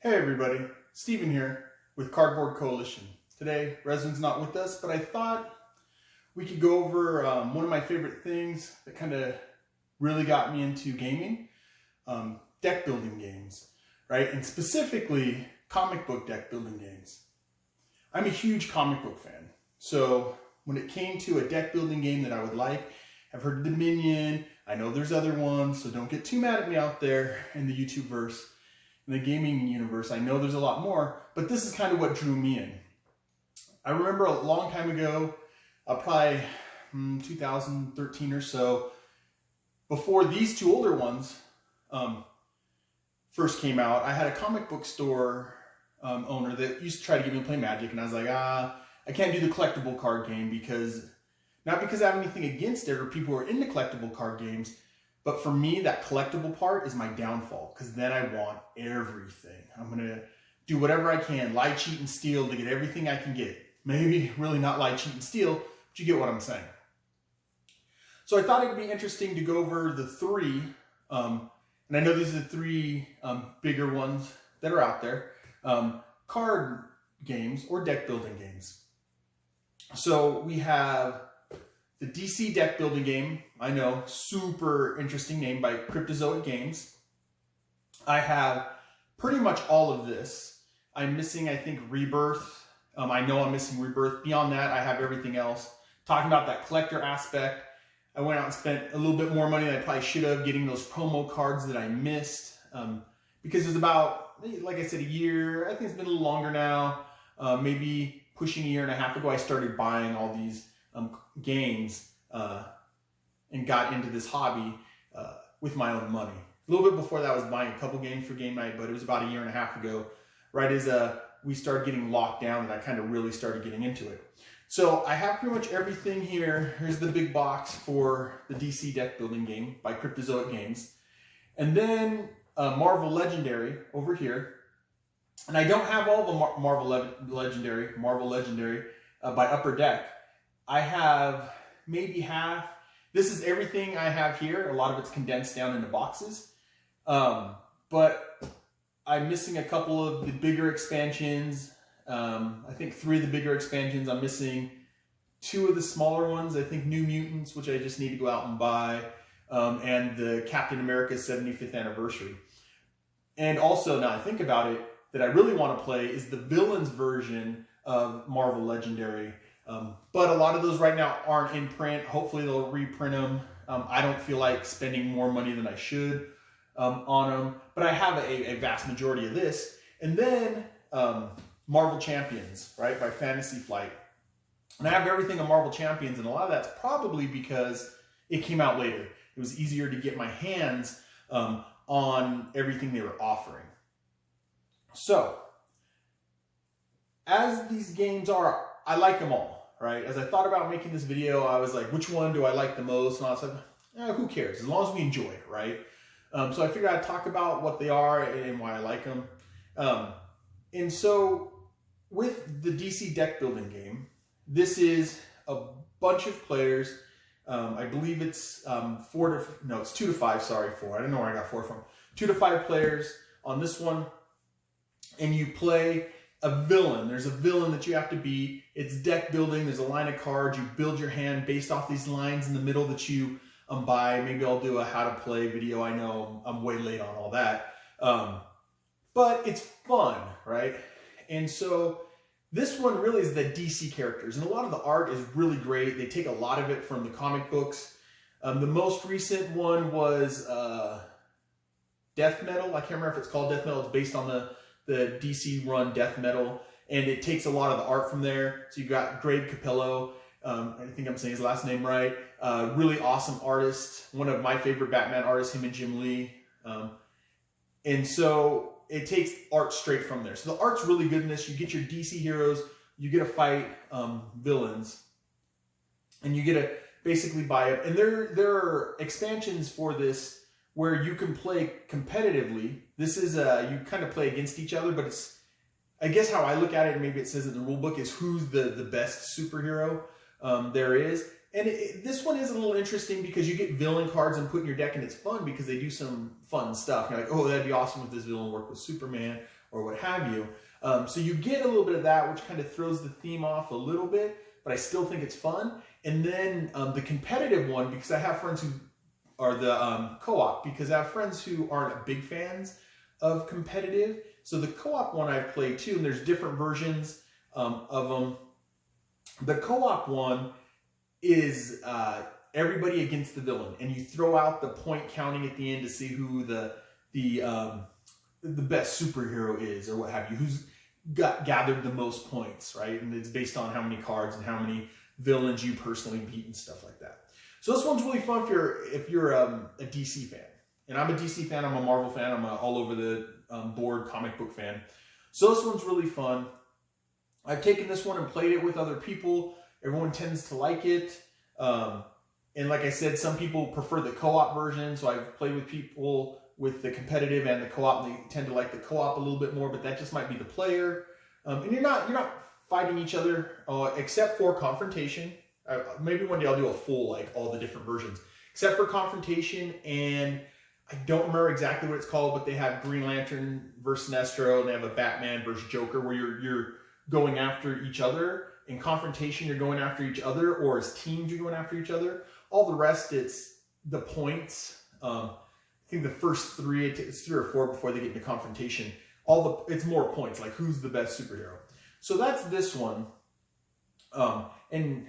Hey everybody, Steven here with Cardboard Coalition. Today, Reson's not with us, but I thought we could go over one of my favorite things that kind of really got me into gaming, deck building games, right? And specifically, comic book deck building games. I'm a huge comic book fan, so when it came to a deck building game that I would like, I've heard Dominion, I know there's other ones, so don't get too mad at me out there in the YouTube verse. In the gaming universe, I know there's a lot more, but this is kind of what drew me in. I remember a long time ago, probably 2013 or so, before these two older ones first came out, I had a comic book store owner that used to try to get me to play Magic, and I was like, I can't do the collectible card game not because I have anything against it or people who are into collectible card games, but for me, that collectible part is my downfall, because then I want everything. I'm going to do whatever I can, lie, cheat, and steal to get everything I can get. Maybe really not lie, cheat, and steal, but you get what I'm saying. So I thought it would be interesting to go over the three, and I know these are the three bigger ones that are out there, card games or deck building games. So we have the DC deck building game, I know, super interesting name, by Cryptozoic Games. I have pretty much all of this. I'm missing, I think, Rebirth. I know I'm missing Rebirth. Beyond that, I have everything else. Talking about that collector aspect, I went out and spent a little bit more money than I probably should have getting those promo cards that I missed. Because it's about, like I said, a year. I think it's been a little longer now. Maybe pushing a year and a half ago, I started buying all these games and got into this hobby with my own money. A little bit before that, I was buying a couple games for game night, but it was about a year and a half ago, right as we started getting locked down, and I kind of really started getting into it. So I have pretty much everything here. Here's the big box for the DC deck building game by Cryptozoic Games. And then Marvel Legendary over here. And I don't have all the Marvel Legendary by Upper Deck. I have maybe half. This is everything I have here. A lot of it's condensed down into boxes. But I'm missing a couple of the bigger expansions. I think 3 of the bigger expansions. I'm missing 2 of the smaller ones. I think New Mutants, which I just need to go out and buy. And the Captain America 75th anniversary. And also, now I think about it, that I really want to play is the Villains version of Marvel Legendary. But a lot of those right now aren't in print. Hopefully they'll reprint them. I don't feel like spending more money than I should on them. But I have a vast majority of this. And then Marvel Champions, right, by Fantasy Flight. And I have everything on Marvel Champions, and a lot of that's probably because it came out later. It was easier to get my hands on everything they were offering. So, as these games are, I like them all, right? As I thought about making this video, I was like, which one do I like the most? And I was like, who cares? As long as we enjoy it, right? So I figured I'd talk about what they are and why I like them. And so, with the DC deck building game, this is a bunch of players. I believe it's 2 to 5, sorry, 4. I don't know where I got 4 from. 2 to 5 players on this one. And you play a villain. There's a villain that you have to beat. It's deck building. There's a line of cards. You build your hand based off these lines in the middle that you buy. Maybe I'll do a how to play video. I know I'm way late on all that. But it's fun, right? And so this one really is the DC characters. And a lot of the art is really great. They take a lot of it from the comic books. The most recent one was Death Metal. I can't remember if it's called Death Metal. It's based on the DC run Death Metal, and it takes a lot of the art from there. So you got Greg Capello, I think I'm saying his last name right, really awesome artist, one of my favorite Batman artists, him and Jim Lee. And so it takes art straight from there. So the art's really good in this. You get your DC heroes, you get to fight villains, and you get to basically buy it. And there are expansions for this where you can play competitively. This is, you kind of play against each other, but it's, I guess how I look at it, and maybe it says in the rule book, is who's the best superhero there is. And this one is a little interesting because you get villain cards and put in your deck, and it's fun because they do some fun stuff. You're like, oh, that'd be awesome if this villain worked with Superman or what have you. So you get a little bit of that, which kind of throws the theme off a little bit, but I still think it's fun. And then the competitive one, because I have friends who are the co-op, because I have friends who aren't big fans of competitive. So the co-op one I've played too, and there's different versions of them. The co-op one is everybody against the villain, and you throw out the point counting at the end to see who the best superhero is, or what have you, who's gathered the most points, right? And it's based on how many cards and how many villains you personally beat and stuff like that. So this one's really fun if you're a DC fan. And I'm a DC fan, I'm a Marvel fan, I'm a all over the board comic book fan. So this one's really fun. I've taken this one and played it with other people. Everyone tends to like it. And like I said, some people prefer the co-op version. So I've played with people with the competitive and the co-op. They tend to like the co-op a little bit more, but that just might be the player. And you're not fighting each other except for confrontation. Maybe one day I'll do a full, like all the different versions, except for confrontation. And I don't remember exactly what it's called, but they have Green Lantern versus Sinestro, and they have a Batman versus Joker, where you're going after each other. In confrontation, you're going after each other, or as teams, you're going after each other. All the rest, it's the points. I think the first three, it's 3 or 4 before they get into confrontation. It's more points, like who's the best superhero. So that's this one. And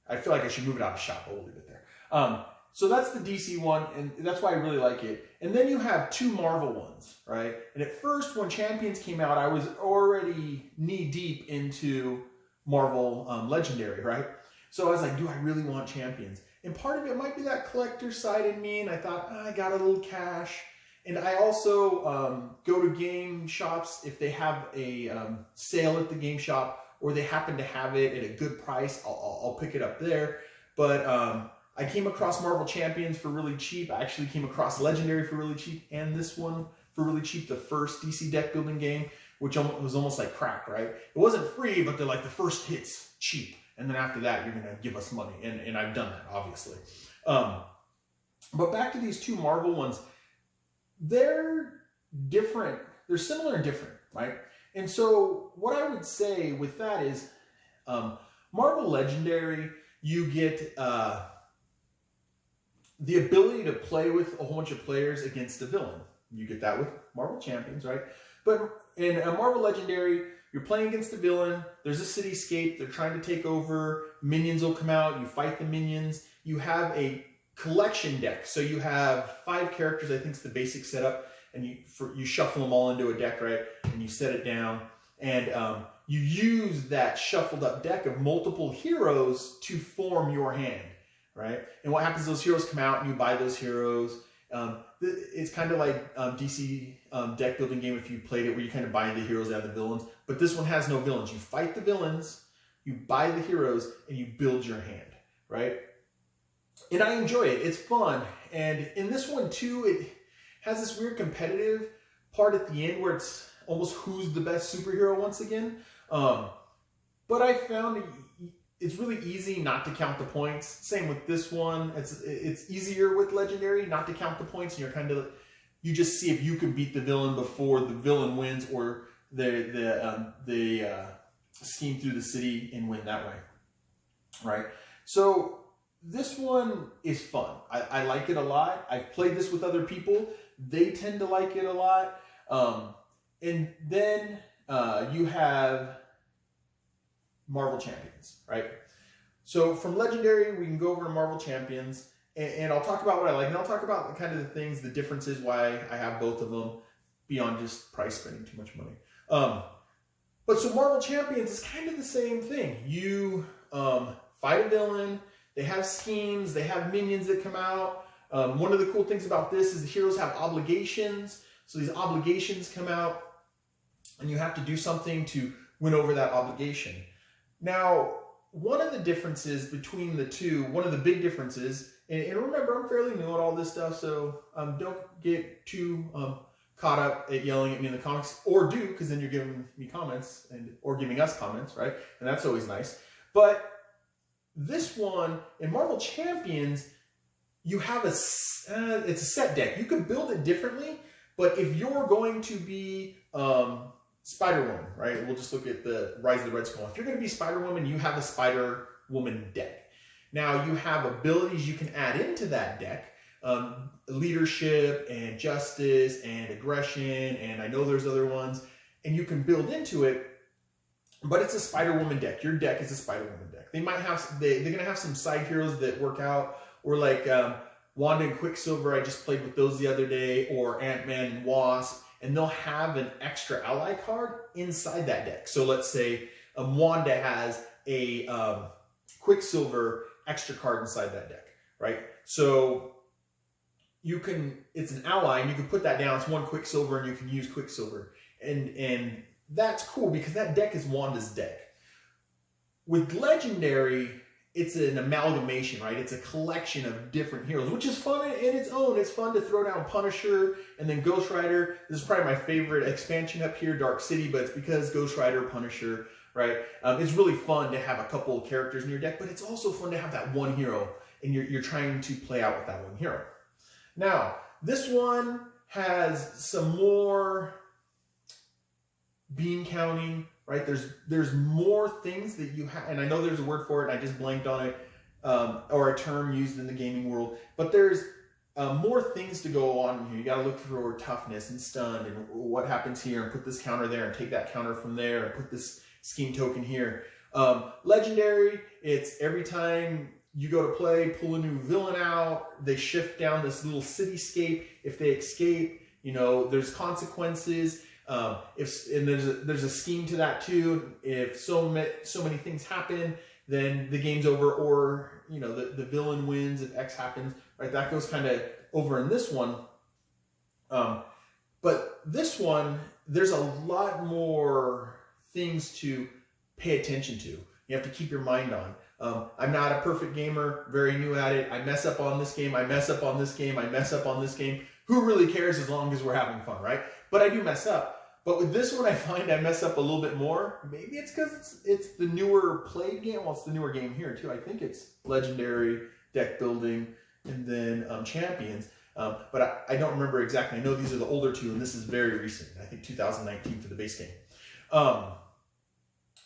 I feel like I should move it out of shop, but we'll leave it there. So that's the DC one, and that's why I really like it. And then you have 2 Marvel ones, right? And at first, when Champions came out, I was already knee-deep into Marvel Legendary, right? So I was like, do I really want Champions? And part of it might be that collector side in me, and I thought, I got a little cash. And I also go to game shops if they have a sale at the game shop, or they happen to have it at a good price, I'll pick it up there. But I came across Marvel Champions for really cheap. I actually came across Legendary for really cheap, and this one for really cheap, the first DC deck building game, which was almost like crack, right? It wasn't free, but they're like, the first hit's cheap. And then after that, you're going to give us money. And I've done that, obviously. But back to these 2 Marvel ones, they're different. They're similar and different, right? And so what I would say with that is Marvel Legendary, you get the ability to play with a whole bunch of players against a villain. You get that with Marvel Champions, right? But in a Marvel Legendary, you're playing against a villain. There's a cityscape. They're trying to take over. Minions will come out. You fight the minions. You have a collection deck. So you have 5 characters, I think is the basic setup. And you shuffle them all into a deck, right? And you set it down. And you use that shuffled up deck of multiple heroes to form your hand, right? And what happens is those heroes come out and you buy those heroes. It's kind of like DC deck building game if you played it, where you kind of buy the heroes out of the villains. But this one has no villains. You fight the villains, you buy the heroes, and you build your hand, right? And I enjoy it. It's fun. And in this one too, it has this weird competitive part at the end where it's almost who's the best superhero once again. But I found it's really easy not to count the points. Same with this one. It's easier with Legendary not to count the points. And you just see if you can beat the villain before the villain wins, or they scheme through the city and win that way, right? So this one is fun. I like it a lot. I've played this with other people. They tend to like it a lot. And then you have Marvel Champions, right? So from Legendary, we can go over to Marvel Champions, and I'll talk about what I like, and I'll talk about kind of the things, the differences, why I have both of them, beyond just price spending too much money. But so Marvel Champions is kind of the same thing. You fight a villain, they have schemes, they have minions that come out. One of the cool things about this is the heroes have obligations. So these obligations come out, and you have to do something to win over that obligation. Now, one of the differences between the two, one of the big differences, and remember, I'm fairly new at all this stuff, so don't get too caught up at yelling at me in the comments, or do, because then you're giving me comments, or giving us comments, right? And that's always nice. But this one, in Marvel Champions, you have it's a set deck. You can build it differently, but if you're going to be Spider-Woman, right? We'll just look at the Rise of the Red Skull. If you're going to be Spider-Woman, you have a Spider-Woman deck. Now, you have abilities you can add into that deck. Leadership and justice and aggression, and I know there's other ones, and you can build into it, but it's a Spider-Woman deck. Your deck is a Spider-Woman deck. They might have, they're going to have some side heroes that work out, or like Wanda and Quicksilver, I just played with those the other day, or Ant-Man and Wasp, and they'll have an extra ally card inside that deck. So let's say Wanda has a Quicksilver extra card inside that deck, right? So you can, it's an ally, and you can put that down. It's one Quicksilver, and you can use Quicksilver. And that's cool because that deck is Wanda's deck. With Legendary, it's an amalgamation, right? It's a collection of different heroes, which is fun in its own. It's fun to throw down Punisher and then Ghost Rider. This is probably my favorite expansion up here, Dark City, but it's because Ghost Rider, Punisher, right? It's really fun to have a couple of characters in your deck, but it's also fun to have that one hero, and you're trying to play out with that one hero. Now, this one has some more bean counting, right? There's more things that you have, and I know there's a word for it, and I just blanked on it, or a term used in the gaming world, but there's more things to go on here. You got to look for toughness and stun, and what happens here, and put this counter there, and take that counter from there, and put this scheme token here. Legendary, it's every time you go to play, pull a new villain out, they shift down this little cityscape. If they escape, you know, there's consequences. And there's a scheme to that too. If so many things happen, then the game's over, or you know, the villain wins if X happens, right? That goes kind of over in this one. But this one, there's a lot more things to pay attention to. You have to keep your mind on. I'm not a perfect gamer, very new at it. I mess up on this game, I mess up on this game, I mess up on this game. Who really cares as long as we're having fun, right? But I do mess up. But with this one, I find I mess up a little bit more. Maybe it's because it's the newer played game. Well, it's the newer game here too. I think it's Legendary, deck building, and then Champions. But I don't remember exactly. I know these are the older two, and this is very recent. I think 2019 for the base game.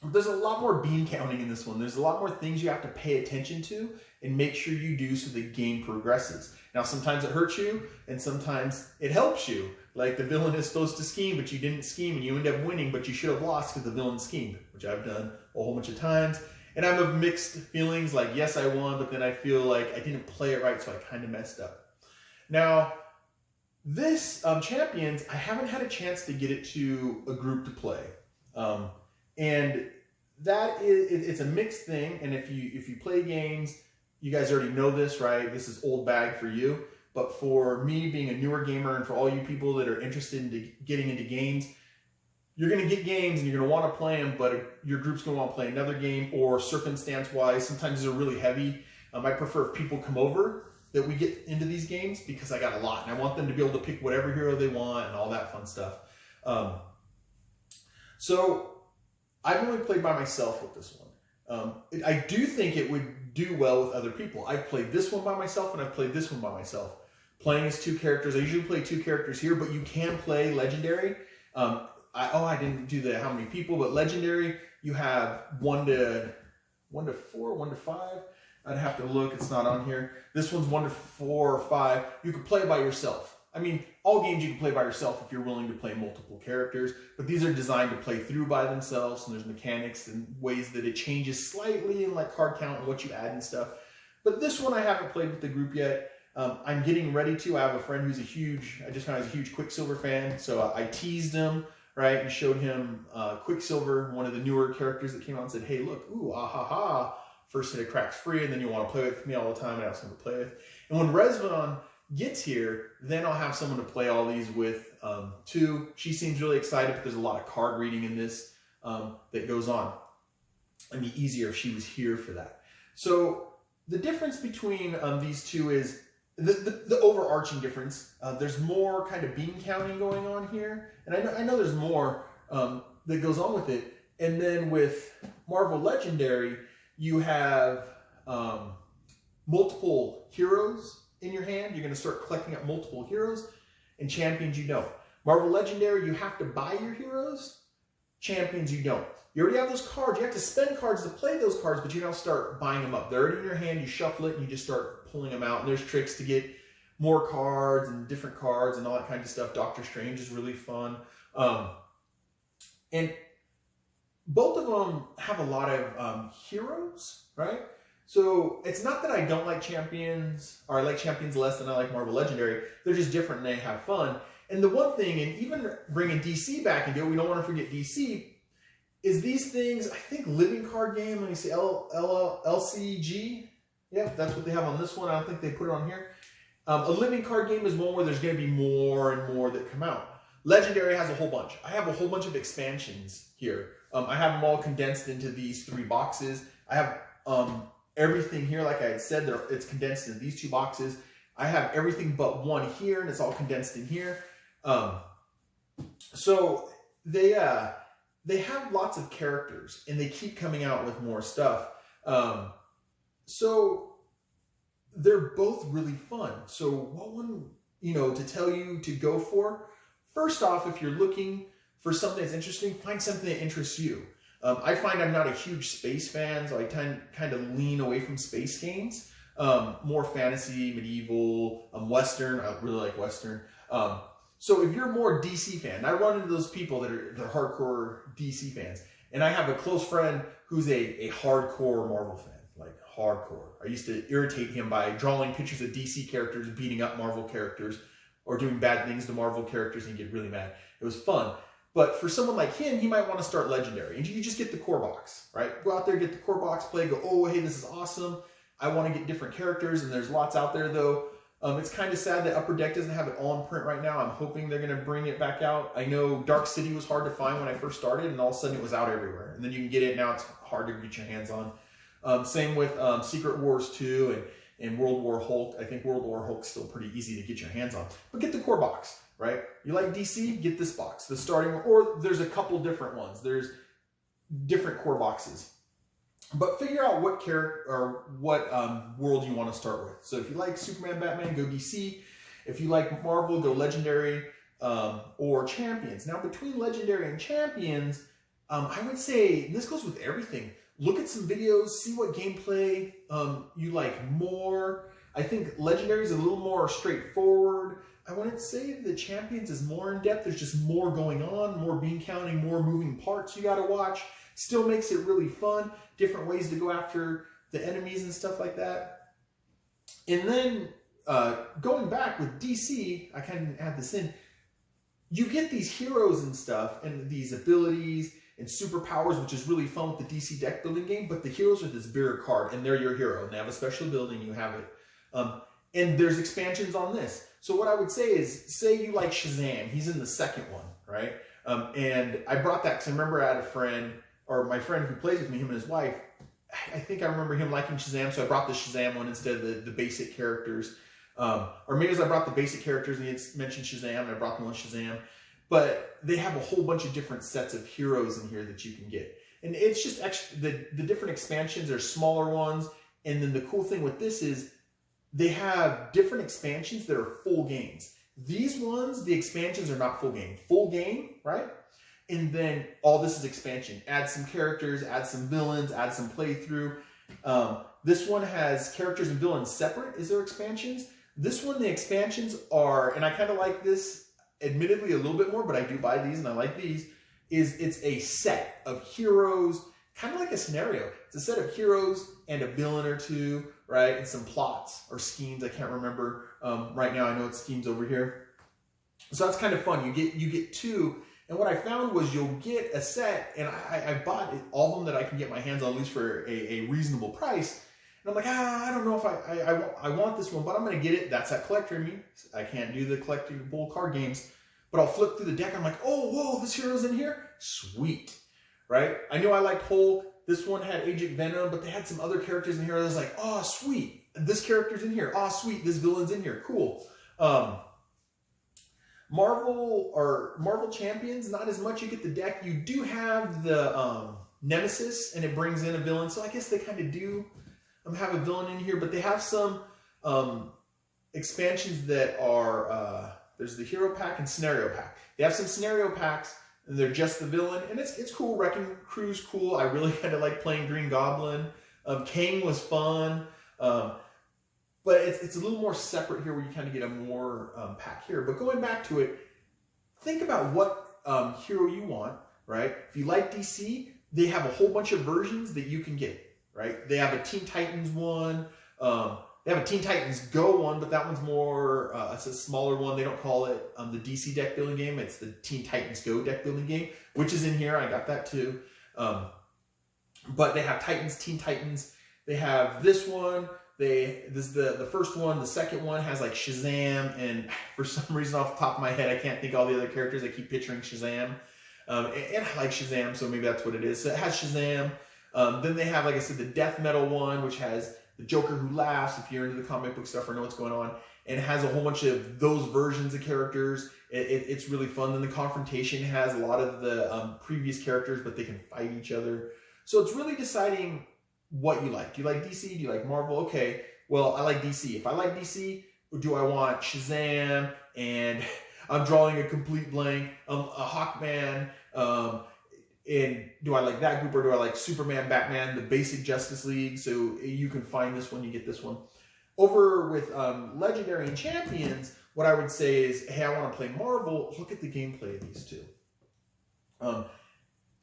There's a lot more bean counting in this one. There's a lot more things you have to pay attention to and make sure you do so the game progresses. Now, sometimes it hurts you, and sometimes it helps you. Like the villain is supposed to scheme, but you didn't scheme, and you end up winning, but you should have lost because the villain schemed, which I've done a whole bunch of times. And I'm of mixed feelings, like, yes, I won, but then I feel like I didn't play it right, so I kind of messed up. Now, this Champions, I haven't had a chance to get it to a group to play. And that it's a mixed thing, and if you play games, you guys already know this, right? This is old bag for you. But for me, being a newer gamer, and for all you people that are interested in getting into games, you're going to get games and you're going to want to play them, but your group's going to want to play another game, or circumstance-wise, sometimes they're really heavy. I prefer if people come over that we get into these games, because I got a lot, and I want them to be able to pick whatever hero they want and all that fun stuff. So I've only played by myself with this one. I do think it would do well with other people. I've played this one by myself, and I've played this one by myself. Playing as two characters. I usually play two characters here, but you can play Legendary. I didn't do the how many people, but Legendary, you have 1 to 4, 1 to 5. I'd have to look, it's not on here. This one's 1 to 4 or 5. You can play by yourself. I mean, all games you can play by yourself if you're willing to play multiple characters, but these are designed to play through by themselves, and there's mechanics and ways that it changes slightly in like card count and what you add and stuff. But this one I haven't played with the group yet. I'm getting ready to. I have a friend who's I just found he's a huge Quicksilver fan, so I teased him, right, and showed him Quicksilver, one of the newer characters that came out, and said, hey, look, ooh, ah ha ha, first hit of cracks free, and then you want to play with me all the time, and I have someone to play with. And when Resvon gets here, then I'll have someone to play all these with too. She seems really excited, but there's a lot of card reading in this that goes on. It'd be easier if she was here for that. So the difference between these two is the overarching difference. There's more kind of bean counting going on here, and I know there's more that goes on with it. And then with Marvel Legendary, you have multiple heroes in your hand. You're going to start collecting up multiple heroes, and Champions, you don't. Marvel Legendary, you have to buy your heroes. Champions, you don't. You already have those cards. You have to spend cards to play those cards, but you don't start buying them up. They're already in your hand. You shuffle it, and you just start pulling them out. And there's tricks to get more cards and different cards and all that kind of stuff. Doctor Strange is really fun. And both of them have a lot of heroes, right? So it's not that I don't like Champions, or I like Champions less than I like Marvel Legendary. They're just different and they have fun. And the one thing, and even bringing DC back into it, we don't want to forget DC, is these things, I think Living Card Game, let me see, LCG. Yeah, that's what they have on this one. I don't think they put it on here. A Living Card Game is one where there's going to be more and more that come out. Legendary has a whole bunch. I have a whole bunch of expansions here. I have them all condensed into these 3 boxes. I have everything here, like I had said, it's condensed into these 2 boxes. I have everything but one here, and it's all condensed in here. So they have lots of characters, and they keep coming out with more stuff. So they're both really fun. So what one, to tell you to go for? First off, if you're looking for something that's interesting, find something that interests you. I find I'm not a huge space fan, so I kind of lean away from space games. More fantasy, medieval, Western. I really like Western. So if you're more DC fan, I run into those people that are hardcore DC fans. And I have a close friend who's a hardcore Marvel fan, like hardcore. I used to irritate him by drawing pictures of DC characters, beating up Marvel characters, or doing bad things to Marvel characters, and he'd get really mad. It was fun. But for someone like him, he might want to start Legendary. And you just get the core box, right? Go out there, get the core box, play, go, oh, hey, this is awesome. I want to get different characters, and there's lots out there, though. It's kind of sad that Upper Deck doesn't have it all in print right now. I'm hoping they're going to bring it back out. I know Dark City was hard to find when I first started, and all of a sudden it was out everywhere. And then you can get it. Now it's hard to get your hands on. Same with Secret Wars 2 and World War Hulk. I think World War Hulk's still pretty easy to get your hands on. But get the core box, right? You like DC? Get this box. The starting, or there's a couple different ones. There's different core boxes. But figure out what character or what world you want to start with. So if you like Superman, Batman, go DC. If you like Marvel, go Legendary or Champions. Now, between Legendary and Champions, I would say, this goes with everything. Look at some videos, see what gameplay you like more. I think Legendary is a little more straightforward. I wouldn't say the Champions is more in depth. There's just more going on, more bean counting, more moving parts you got to watch. Still makes it really fun. Different ways to go after the enemies and stuff like that. And then going back with DC, I kind of add this in. You get these heroes and stuff and these abilities and superpowers, which is really fun with the DC deck building game. But the heroes are this bigger card, and they're your hero. And they have a special ability, and you have it. And there's expansions on this. So what I would say is, say you like Shazam. He's in the second one, right? And I brought that because I remember I had a friend, or my friend who plays with me, him and his wife, I think I remember him liking Shazam, so I brought the Shazam one instead of the basic characters. Or maybe as I brought the basic characters and he had mentioned Shazam, and I brought the one Shazam. But they have a whole bunch of different sets of heroes in here that you can get. And it's just extra, the different expansions are smaller ones. And then the cool thing with this is they have different expansions that are full games. These ones, the expansions are not full game. Full game, right? And then all this is expansion. Add some characters, add some villains, add some playthrough. This one has characters and villains separate. Is there expansions? This one, the expansions are, and I kind of like this, admittedly a little bit more, but I do buy these and I like these, it's a set of heroes, kind of like a scenario. It's a set of heroes and a villain or two, right? And some plots or schemes. I can't remember right now. I know it's schemes over here. So that's kind of fun. You get 2. And what I found was you'll get a set, and I bought all of them that I can get my hands on, at least for a reasonable price. And I'm like, I don't know if I want this one, but I'm going to get it. That's that collector in me. I can't do the collectible card games. But I'll flip through the deck. I'm like, oh, whoa, this hero's in here? Sweet. Right? I know I liked Hulk. This one had Agent Venom, but they had some other characters in here. I was like, oh, sweet. This character's in here. Oh, sweet. This villain's in here. Cool. Marvel Champions, not as much. You get the deck. You do have the Nemesis, and it brings in a villain. So I guess they kind of do have a villain in here, but they have some expansions that are There's the hero pack and scenario pack. They have some scenario packs, and they're just the villain, and it's cool. Wrecking Crew's cool. I really kind of like playing Green Goblin. Kang was fun, but it's a little more separate here, where you kind of get a more pack here. But going back to it, think about what hero you want, right? If you like DC, they have a whole bunch of versions that you can get, right? They have a Teen Titans one. They have a Teen Titans Go one, but that one's more, it's a smaller one. They don't call it the DC deck building game. It's the Teen Titans Go deck building game, which is in here. I got that too. But they have Teen Titans. They have this one. This is the first one. The second one has like Shazam, and for some reason off the top of my head, I can't think of all the other characters. I keep picturing Shazam. And I like Shazam, so maybe that's what it is. So it has Shazam. Then they have, like I said, the Death Metal one, which has the Joker who laughs, if you're into the comic book stuff or know what's going on, and it has a whole bunch of those versions of characters. It's really fun. Then the Confrontation has a lot of the previous characters, but they can fight each other. So it's really deciding what you like. Do you like DC? Do you like Marvel? Okay, well, I like DC. If I like DC, do I want Shazam, and I'm drawing a complete blank, a Hawkman, and do I like that group, or do I like Superman, Batman, the basic Justice League? So you can find this one, you get this one. Over with Legendary and Champions, what I would say is, hey, I want to play Marvel, look at the gameplay of these two.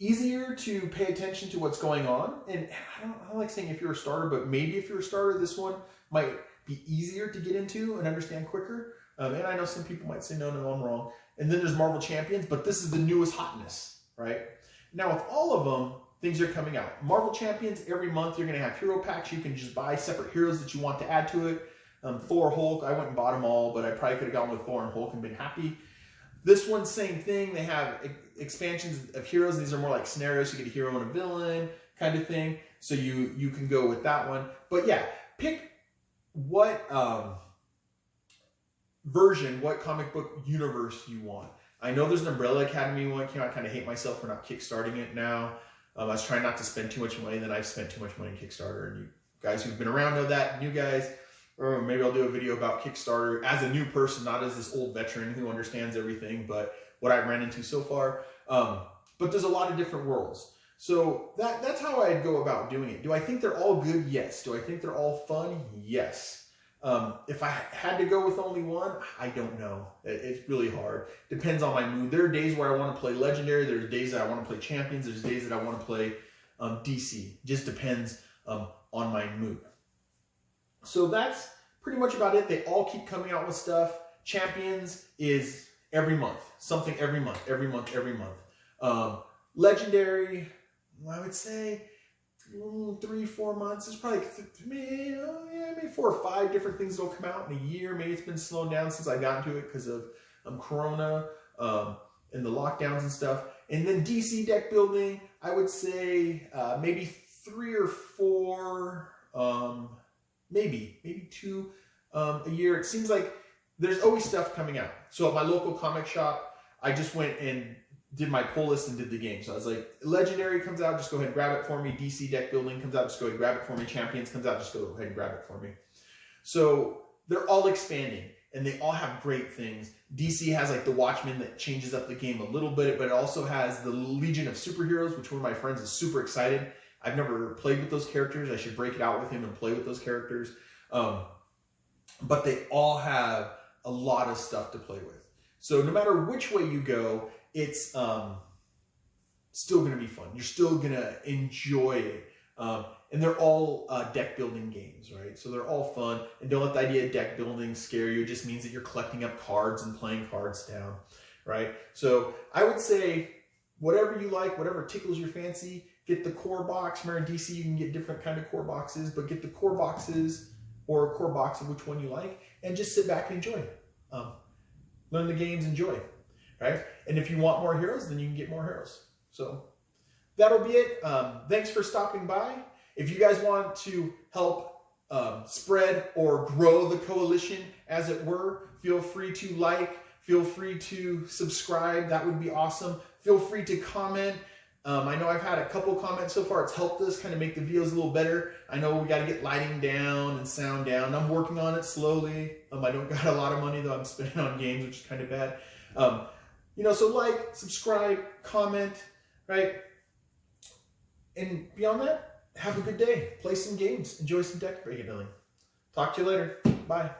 Easier to pay attention to what's going on, and I don't like saying if you're a starter, but maybe if you're a starter, this one might be easier to get into and understand quicker. And I know some people might say, no, I'm wrong. And then there's Marvel Champions, but this is the newest hotness, right? Now, with all of them, things are coming out. Marvel Champions, every month you're going to have hero packs. You can just buy separate heroes that you want to add to it. Thor, Hulk, I went and bought them all, but I probably could have gone with Thor and Hulk and been happy. This one, same thing. They have expansions of heroes. These are more like scenarios. You get a hero and a villain kind of thing. So you can go with that one. But yeah, pick what version, what comic book universe you want. I know there's an Umbrella Academy one came out. I kind of hate myself for not kickstarting it now. I was trying not to spend too much money, then I've spent too much money in Kickstarter. And you guys who've been around know that. New guys, or maybe I'll do a video about Kickstarter as a new person, not as this old veteran who understands everything, but what I've ran into so far. But there's a lot of different worlds. So that's how I'd go about doing it. Do I think they're all good? Yes. Do I think they're all fun? Yes. If I had to go with only one, I don't know. It's really hard. Depends on my mood. There are days where I want to play Legendary. There's days that I want to play Champions. There's days that I want to play DC. Just depends on my mood. So that's pretty much about it. They all keep coming out with stuff. Champions is every month. Something every month, every month, every month. Legendary, I would say 3-4 months. It's probably maybe 4 or 5 different things that'll come out in a year. Maybe it's been slowed down since I got into it because of Corona and the lockdowns and stuff. And then DC deck building, I would say maybe 3 or 4, maybe 2 a year. It seems like there's always stuff coming out. So at my local comic shop, I just went and did my pull list and did the game. So I was like, Legendary comes out, just go ahead and grab it for me. DC deck building comes out, just go ahead and grab it for me. Champions comes out, just go ahead and grab it for me. So they're all expanding and they all have great things. DC has like the Watchmen that changes up the game a little bit, but it also has the Legion of Superheroes, which one of my friends is super excited. I've never played with those characters. I should break it out with him and play with those characters. But they all have a lot of stuff to play with. So no matter which way you go, it's still going to be fun. You're still going to enjoy it. And they're all deck building games, right? So they're all fun. And don't let the idea of deck building scare you. It just means that you're collecting up cards and playing cards down, right? So I would say whatever you like, whatever tickles your fancy, get the core box. Remember in DC you can get different kind of core boxes, but get the core boxes or a core box of which one you like and just sit back and enjoy it. Learn the games, enjoy, right? And if you want more heroes, then you can get more heroes. So that'll be it. Thanks for stopping by. If you guys want to help spread or grow the coalition, as it were, feel free to like, feel free to subscribe. That would be awesome. Feel free to comment. I know I've had a couple comments so far. It's helped us kind of make the videos a little better. I know we got to get lighting down and sound down. I'm working on it slowly. I don't got a lot of money though. I'm spending on games, which is kind of bad. So like, subscribe, comment, right? And beyond that, have a good day. Play some games. Enjoy some deck building. Talk to you later. Bye.